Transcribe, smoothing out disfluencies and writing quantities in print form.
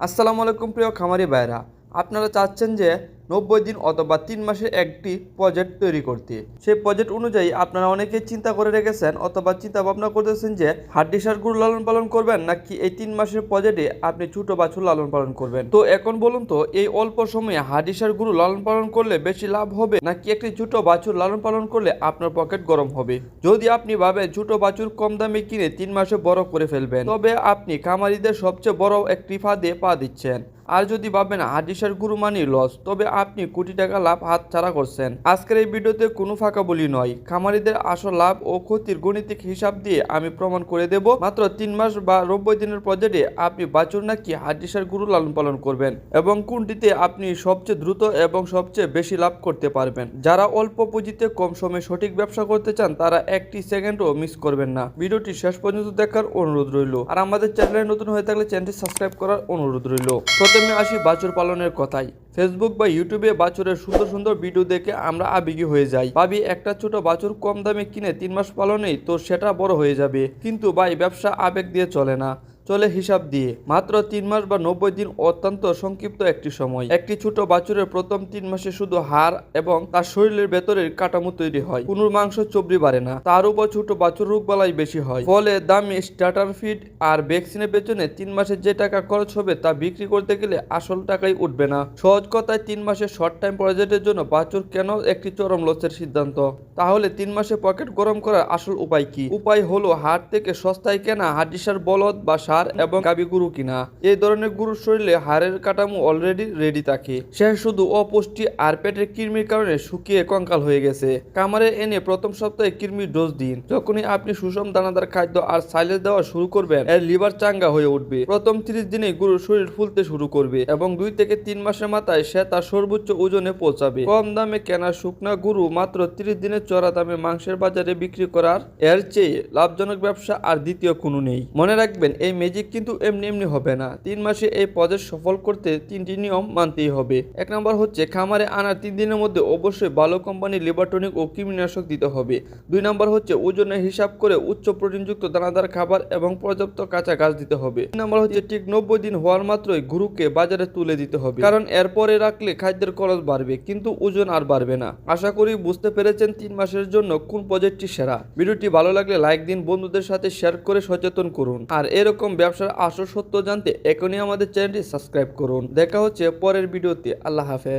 আসসালামু আলাইকুম প্রিয় খামারি ভাইরা, আপনারা চাচ্ছেন যে 90 দিন অথবা 3 মাসের একটি প্রজেক্ট তৈরি করতে। সেই প্রজেক্ট অনুযায়ী আপনারা অনেকেই চিন্তা করে রেখেছেন অথবা চিন্তা ভাবনা করতেছেন যে হাড্ডি সার গরু লালন পালন করবেন নাকি এই 3 মাসের প্রজেক্টে আপনি ছোট বাছুর লালন পালন করবেন। তো এখন বলুন তো, এই অল্প সময়ে হাড্ডি সার গরু লালন পালন করলে বেশি লাভ হবে নাকি একটি ছোট বাছুর লালন পালন করলে আপনার পকেট গরম হবে? যদি আপনি ভাবেন ছোট বাছুর কম দামে কিনে 3 মাসে বড় করে ফেলবেন, তবে আপনি খামারিদের সবচেয়ে বড় একটি ফাঁদে পা দিচ্ছেন। আর যদি ভাবেন হাড্ডি সার গরু মানি লস, তবে আপনি কোটি টাকা লাভ হাত ছাড়া করছেন। আজকের এই ভিডিওতে কোনো ফাঁকা বলি নয়, খামারিদের আসল লাভ ও ক্ষতির গণিতিক হিসাব দিয়ে আমি প্রমাণ করে দেব মাত্র 3 মাস বা 90 দিনের প্রজেক্টে আপনি বাছুর নাকি হাড্ডি সার গরু লালন পালন করবেন এবং কোনটিতে আপনি সবচেয়ে দ্রুত এবং সবচেয়ে বেশি লাভ করতে পারবেন। যারা অল্প পুঁজিতে কম সময়ে সঠিক ব্যবসা করতে চান তারা একটি সেকেন্ডও মিস করবেন না। ভিডিওটি শেষ পর্যন্ত দেখার অনুরোধ রইল। আর আমাদের চ্যানেলে নতুন হয়ে থাকলে চ্যানেলটি সাবস্ক্রাইব করার অনুরোধ রইল। প্রথমে আসি বাছুর পালনের কথায়। ফেসবুক বা ইউটিউবে বাছুরের সুন্দর সুন্দর ভিডিও দেখে আমরা আবেগী হয়ে যাই, ভাবি একটা ছোট বাছুর কম দামে কিনে 3 মাস পালনেই তো সেটা বড় হয়ে যাবে। কিন্তু ভাই, ব্যবসা আবেগ দিয়ে চলে না, চলে হিসাব দিয়ে। মাত্র 3 মাস বা 90 দিন অত্যন্ত সংক্ষিপ্ত একটি সময়। একটি ছোট বাছুরের প্রথম 3 মাসে শুধু হাড় এবং তার শরীরের ভেতরের কাঠামো তৈরি হয়, কোনো মাংস চবড়ি বাড়ে না। তার উপর ছোট বাছুর রোগ বালাই বেশি হয়, ফলে দামি স্টার্টার ফিড আর ভ্যাকসিনের পেছনে 3 মাসে যে টাকা খরচ হবে তা বিক্রি করতে গেলে আসল টাকাই উঠবে না। সহজ কথায় 3 মাসে শর্ট টাইম প্রজেক্টের জন্য বাছুর কেন একটি চরম লসের সিদ্ধান্ত। তাহলে 3 মাসে পকেট গরম করার আসল উপায় কি? উপায় হলো হাট থেকে সস্তায় কেনা হাড্ডিসার বলদ বা সার এবং গাবি গরু কিনা। এই ধরনের গরুর শরীরে হাড়ের কাঠামো অলরেডি রেডি থাকে, সে শুধু অপুষ্টি আর পেটের কৃমির কারণে শুকিয়ে কঙ্কাল হয়ে গেছে। খামারে এনে প্রথম সপ্তাহে কৃমির ডোজ দিন। যখনই আপনি সুষম দানাদার খাদ্য আর সাইলেজ দেওয়া শুরু করবেন, এর লিভার চাঙ্গা হয়ে উঠবে। প্রথম 30 দিনে গরুর শরীর ফুলতে শুরু করবে এবং 2 থেকে 3 মাসের মাথায় সে তার সর্বোচ্চ ওজনে পৌঁছাবে। কম দামে কেনা শুকনা গরু মাত্র 30 দিনে চড়া দামে মাংসের বাজারে বিক্রি করার এর চেয়ে লাভজনক ব্যবসা আর দ্বিতীয় কোনো নেই। মনে রাখবেন, এই ম্যাজিক কিন্তু এমনি এমনি হবে না। 3 মাসে এই প্রজেক্ট সফল করতে 3টি নিয়ম মানতেই হবে। 1 নম্বর হচ্ছে খামারে আনার 3 দিনের মধ্যে অবশ্যই ভালো কোম্পানির লিভার টনিক ও কৃমিনাশক দিতে হবে। 2 নম্বর হচ্ছে ওজনের হিসাব করে উচ্চ প্রোটিনযুক্ত দানাদার খাবার এবং পর্যাপ্ত কাঁচা ঘাস দিতে হবে। 3 নম্বর হচ্ছে ঠিক 90 দিন হওয়ার মাত্রই গরুকে বাজারে তুলে দিতে হবে, কারণ এরপরে রাখলে খাদ্যের খরচ বাড়বে কিন্তু ওজন আর বাড়বে না। আশা করি বুঝতে পেরেছেন 3 মাসের জন্য কোন প্রজেক্টটি সেরা। ভিডিওটি ভালো লাগলে লাইক দিন, বন্ধুদের সাথে শেয়ার করে সচেতন করুন। আর এরকম ব্যবসার আসল সত্য জানতে এখনই আমাদের চ্যানেলটি সাবস্ক্রাইব করুন। দেখা হচ্ছে পরের ভিডিওতে। আল্লাহ হাফেজ।